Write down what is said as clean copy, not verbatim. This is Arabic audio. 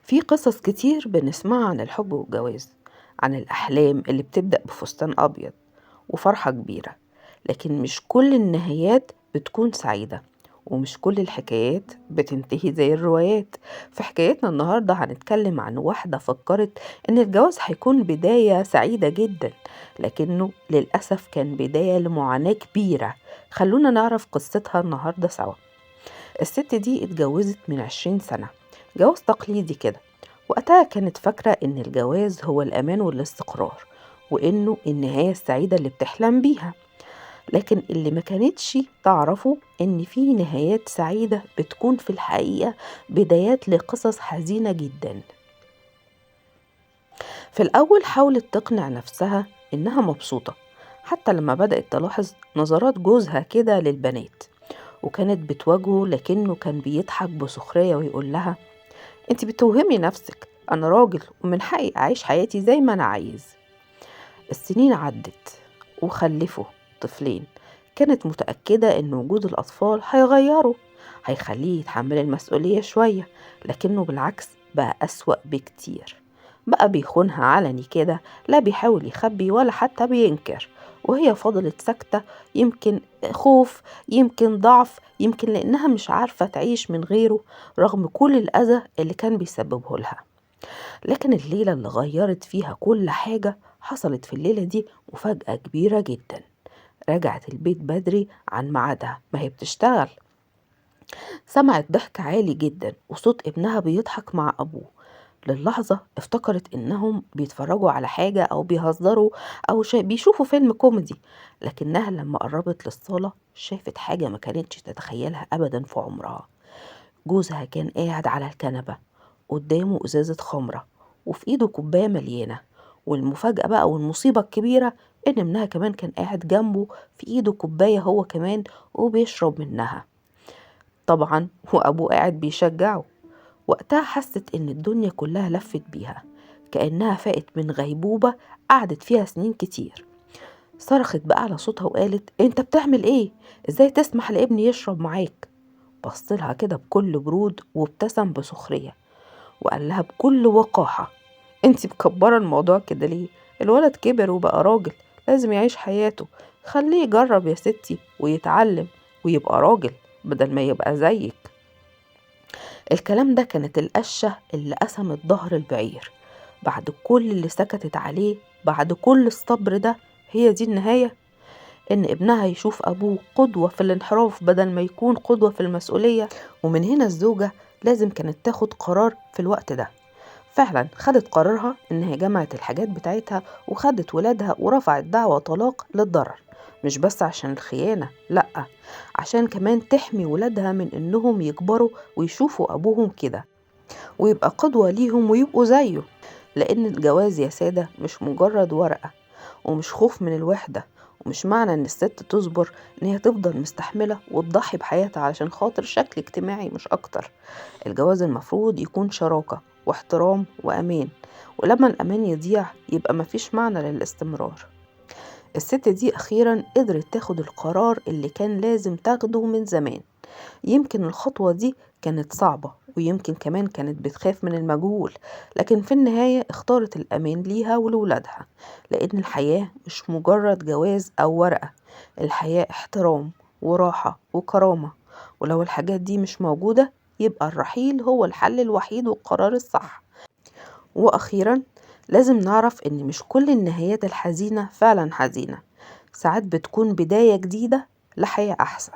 في قصص كتير بنسمعها عن الحب والجواز، عن الأحلام اللي بتبدأ بفستان أبيض وفرحة كبيرة. لكن مش كل النهايات بتكون سعيدة، ومش كل الحكايات بتنتهي زي الروايات. في حكايتنا النهاردة هنتكلم عن واحدة فكرت إن الجواز هيكون بداية سعيدة جدا، لكنه للأسف كان بداية لمعاناة كبيرة. خلونا نعرف قصتها النهاردة سوا. الست دي اتجوزت من 20 سنة، جواز تقليدي كده. وقتها كانت فاكرة إن الجواز هو الأمان والاستقرار، وإنه النهاية السعيدة اللي بتحلم بيها. لكن اللي ما كانتش تعرفه إن في نهايات سعيدة بتكون في الحقيقة بدايات لقصص حزينة جدا. في الأول حاولت تقنع نفسها إنها مبسوطة، حتى لما بدأت تلاحظ نظرات جوزها كده للبنات، وكانت بتواجهه لكنه كان بيضحك بسخرية ويقول لها: انت بتوهمي نفسك، انا راجل ومن حقي اعيش حياتي زي ما انا عايز. السنين عدت وخلفوا طفلين. كانت متأكدة ان وجود الاطفال هيخليه يتحمل المسؤولية شوية، لكنه بالعكس بقى أسوأ بكتير. بقى بيخونها علني كده، لا بيحاول يخبي ولا حتى بينكر، وهي فضلت ساكتة. يمكن خوف، يمكن ضعف، يمكن لأنها مش عارفة تعيش من غيره رغم كل الأذى اللي كان بيسببه لها. لكن الليلة اللي غيرت فيها كل حاجة حصلت في الليلة دي مفاجأة كبيرة جدا. رجعت البيت بدري عن ميعادها، ما هي بتشتغل. سمعت ضحك عالي جدا وصوت ابنها بيضحك مع أبوه. للحظة افتكرت إنهم بيتفرجوا على حاجة أو بيهزروا أو بيشوفوا فيلم كوميدي. لكنها لما قربت للصالة شافت حاجة ما كانتش تتخيلها أبدا في عمرها. جوزها كان قاعد على الكنبة، قدامه إزازة خمرة وفي إيده كوباية مليانة. والمفاجأة بقى والمصيبة الكبيرة إن ابنها كمان كان قاعد جنبه في إيده كوباية هو كمان وبيشرب منها طبعا، وأبوه قاعد بيشجعه. وقتها حست إن الدنيا كلها لفت بيها، كأنها فاقت من غيبوبة قعدت فيها سنين كتير. صرخت بأعلى صوتها وقالت: انت بتعمل ايه؟ ازاي تسمح لابني يشرب معاك؟ بصلها كده بكل برود وابتسم بسخرية وقال لها بكل وقاحة: انت مكبرة الموضوع كده ليه؟ الولد كبر وبقى راجل، لازم يعيش حياته. خليه يجرب يا ستي ويتعلم ويبقى راجل بدل ما يبقى زيك. الكلام ده كانت القشة اللي قسمت ظهر البعير. بعد كل اللي سكتت عليه، بعد كل الصبر ده، هي دي النهاية؟ إن ابنها يشوف أبوه قدوة في الانحراف بدل ما يكون قدوة في المسؤولية. ومن هنا الزوجة لازم كانت تاخد قرار في الوقت ده. فعلا خدت قرارها إنها جمعت الحاجات بتاعتها وخدت ولادها ورفعت دعوى طلاق للضرر. مش بس عشان الخيانة، لأ، عشان كمان تحمي ولادها من إنهم يكبروا ويشوفوا أبوهم كده ويبقى قدوة ليهم ويبقوا زيه. لأن الجواز يا سادة مش مجرد ورقة، ومش خوف من الوحدة، ومش معنى ان الست تصبر ان هي تفضل مستحملة وتضحي بحياتها علشان خاطر شكل اجتماعي، مش اكتر. الجواز المفروض يكون شراكة واحترام وامان، ولما الامان يضيع يبقى مفيش معنى للاستمرار. الست دي اخيرا قدرت تاخد القرار اللي كان لازم تاخده من زمان. يمكن الخطوة دي كانت صعبة، ويمكن كمان كانت بتخاف من المجهول، لكن في النهاية اختارت الأمان ليها ولولادها. لأن الحياة مش مجرد جواز أو ورقة، الحياة احترام وراحة وكرامة. ولو الحاجات دي مش موجودة يبقى الرحيل هو الحل الوحيد والقرار الصح. وأخيرا لازم نعرف إن مش كل النهايات الحزينة فعلا حزينة، ساعات بتكون بداية جديدة لحياة أحسن.